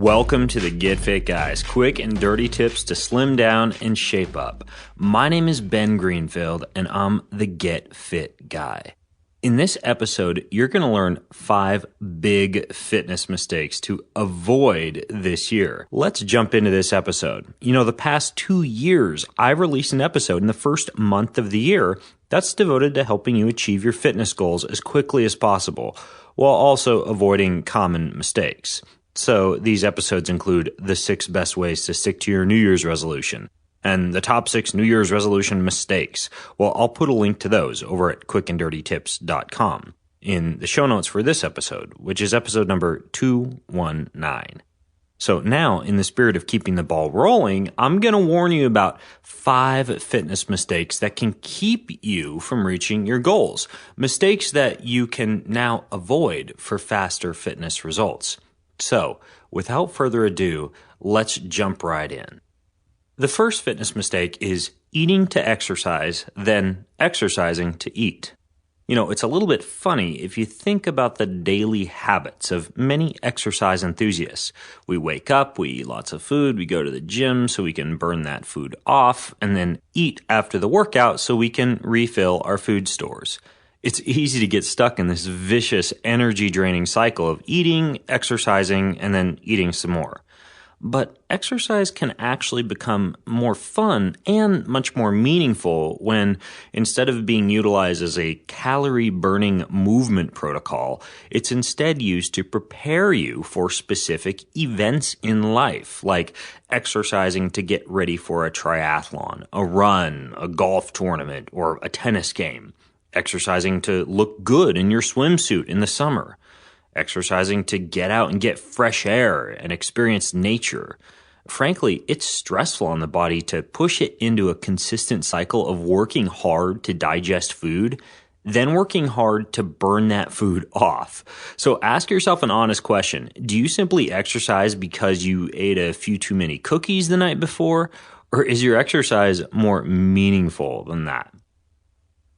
Welcome to the Get Fit Guys, quick and dirty tips to slim down and shape up. My name is Ben Greenfield and I'm the Get Fit Guy. In this episode, you're going to learn 5 big fitness mistakes to avoid this year. Let's jump into this episode. The past 2 years, I've released an episode in the first month of the year that's devoted to helping you achieve your fitness goals as quickly as possible, while also avoiding common mistakes. So these episodes include the 6 best ways to stick to your New Year's resolution and the top 6 New Year's resolution mistakes. Well, I'll put a link to those over at quickanddirtytips.com in the show notes for this episode, which is episode number 219. So now, in the spirit of keeping the ball rolling, I'm going to warn you about 5 fitness mistakes that can keep you from reaching your goals. Mistakes that you can now avoid for faster fitness results. So, without further ado, let's jump right in. The first fitness mistake is eating to exercise, then exercising to eat. It's a little bit funny if you think about the daily habits of many exercise enthusiasts. We wake up, we eat lots of food, we go to the gym so we can burn that food off, and then eat after the workout so we can refill our food stores. It's easy to get stuck in this vicious, energy-draining cycle of eating, exercising, and then eating some more. But exercise can actually become more fun and much more meaningful when, instead of being utilized as a calorie-burning movement protocol, it's instead used to prepare you for specific events in life, like exercising to get ready for a triathlon, a run, a golf tournament, or a tennis game. Exercising to look good in your swimsuit in the summer. Exercising to get out and get fresh air and experience nature. Frankly, it's stressful on the body to push it into a consistent cycle of working hard to digest food, then working hard to burn that food off. So ask yourself an honest question. Do you simply exercise because you ate a few too many cookies the night before? Or is your exercise more meaningful than that?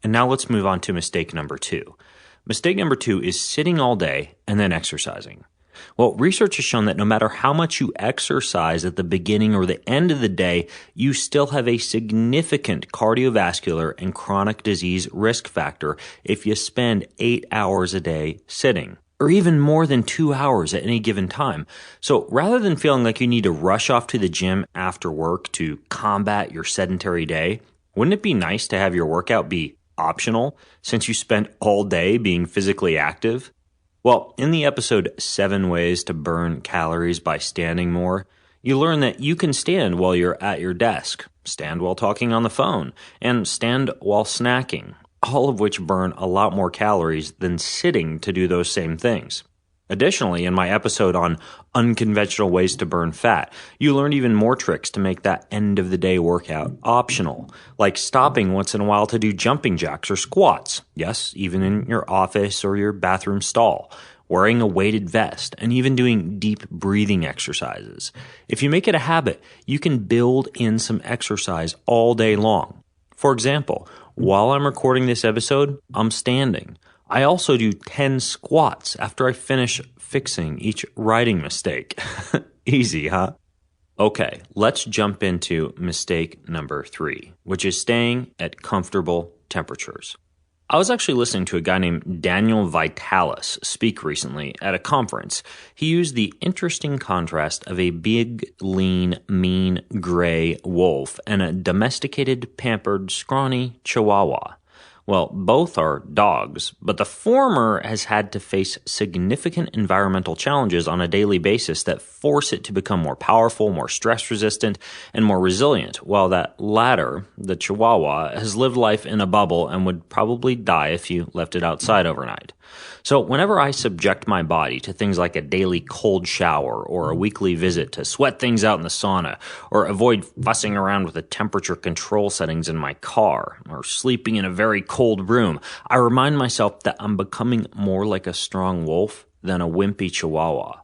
And now let's move on to mistake number 2. Mistake number 2 is sitting all day and then exercising. Well, research has shown that no matter how much you exercise at the beginning or the end of the day, you still have a significant cardiovascular and chronic disease risk factor if you spend 8 hours a day sitting, or even more than 2 hours at any given time. So rather than feeling like you need to rush off to the gym after work to combat your sedentary day, wouldn't it be nice to have your workout be optional since you spent all day being physically active? Well, in the episode 7 Ways to Burn Calories by Standing More, you learn that you can stand while you're at your desk, stand while talking on the phone, and stand while snacking, all of which burn a lot more calories than sitting to do those same things. Additionally, in my episode on unconventional ways to burn fat, you learned even more tricks to make that end-of-the-day workout optional, like stopping once in a while to do jumping jacks or squats, yes, even in your office or your bathroom stall, wearing a weighted vest, and even doing deep breathing exercises. If you make it a habit, you can build in some exercise all day long. For example, while I'm recording this episode, I'm standing. I also do 10 squats after I finish fixing each writing mistake. Easy, huh? Okay, let's jump into mistake number 3, which is staying at comfortable temperatures. I was actually listening to a guy named Daniel Vitalis speak recently at a conference. He used the interesting contrast of a big, lean, mean, gray wolf and a domesticated, pampered, scrawny chihuahua. Well, both are dogs, but the former has had to face significant environmental challenges on a daily basis that force it to become more powerful, more stress-resistant, and more resilient, while that latter, the Chihuahua, has lived life in a bubble and would probably die if you left it outside overnight. So whenever I subject my body to things like a daily cold shower or a weekly visit to sweat things out in the sauna, or avoid fussing around with the temperature control settings in my car, or sleeping in a very cold room, I remind myself that I'm becoming more like a strong wolf than a wimpy chihuahua.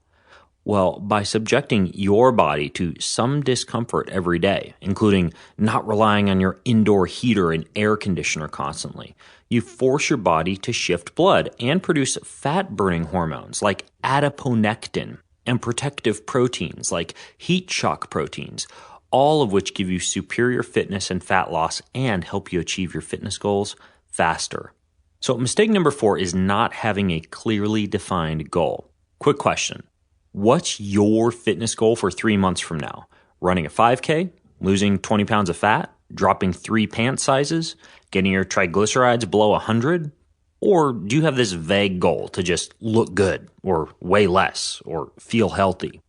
Well, by subjecting your body to some discomfort every day, including not relying on your indoor heater and air conditioner constantly, you force your body to shift blood and produce fat-burning hormones like adiponectin. and protective proteins like heat shock proteins, all of which give you superior fitness and fat loss and help you achieve your fitness goals faster. So mistake number 4 is not having a clearly defined goal. Quick question. What's your fitness goal for 3 months from now? Running a 5K? Losing 20 pounds of fat? Dropping 3 pant sizes? Getting your triglycerides below 100? Or do you have this vague goal to just look good or weigh less or feel healthy?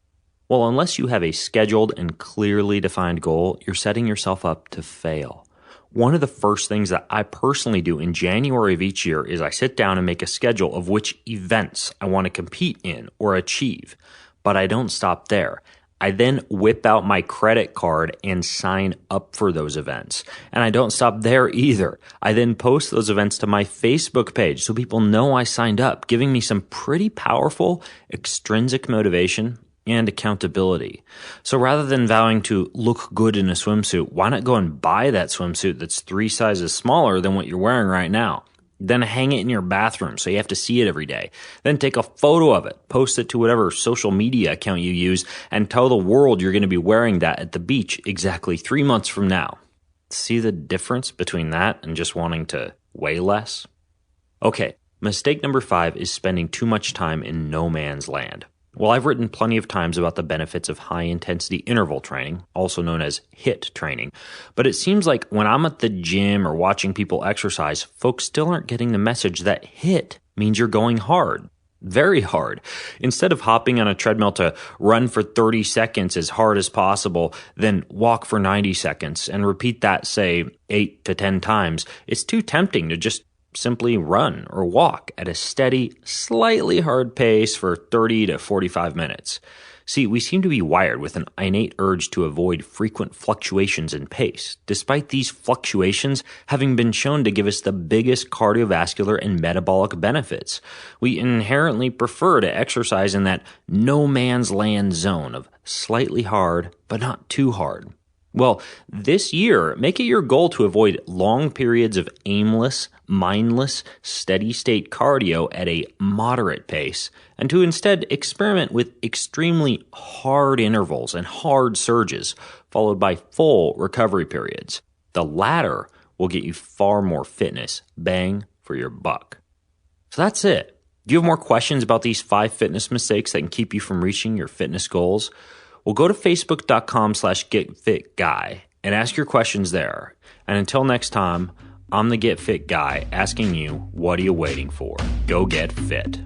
Well, unless you have a scheduled and clearly defined goal, you're setting yourself up to fail. One of the first things that I personally do in January of each year is I sit down and make a schedule of which events I want to compete in or achieve. But I don't stop there. I then whip out my credit card and sign up for those events. And I don't stop there either. I then post those events to my Facebook page so people know I signed up, giving me some pretty powerful extrinsic motivation and accountability. So rather than vowing to look good in a swimsuit, why not go and buy that swimsuit that's 3 sizes smaller than what you're wearing right now? Then hang it in your bathroom so you have to see it every day. Then take a photo of it, post it to whatever social media account you use, and tell the world you're going to be wearing that at the beach exactly 3 months from now. See the difference between that and just wanting to weigh less? Okay, mistake number 5 is spending too much time in no man's land. Well, I've written plenty of times about the benefits of high-intensity interval training, also known as HIIT training, but it seems like when I'm at the gym or watching people exercise, folks still aren't getting the message that HIIT means you're going hard, very hard. Instead of hopping on a treadmill to run for 30 seconds as hard as possible, then walk for 90 seconds and repeat that, say, 8 to 10 times, it's too tempting to just simply run or walk at a steady, slightly hard pace for 30 to 45 minutes. See, we seem to be wired with an innate urge to avoid frequent fluctuations in pace, despite these fluctuations having been shown to give us the biggest cardiovascular and metabolic benefits. We inherently prefer to exercise in that no man's land zone of slightly hard, but not too hard. Well, this year, make it your goal to avoid long periods of aimless, mindless, steady-state cardio at a moderate pace, and to instead experiment with extremely hard intervals and hard surges, followed by full recovery periods. The latter will get you far more fitness bang for your buck. So that's it. Do you have more questions about these 5 fitness mistakes that can keep you from reaching your fitness goals? Well, go to facebook.com/getfitguy and ask your questions there. And until next time, I'm the Get Fit Guy asking you, what are you waiting for? Go get fit.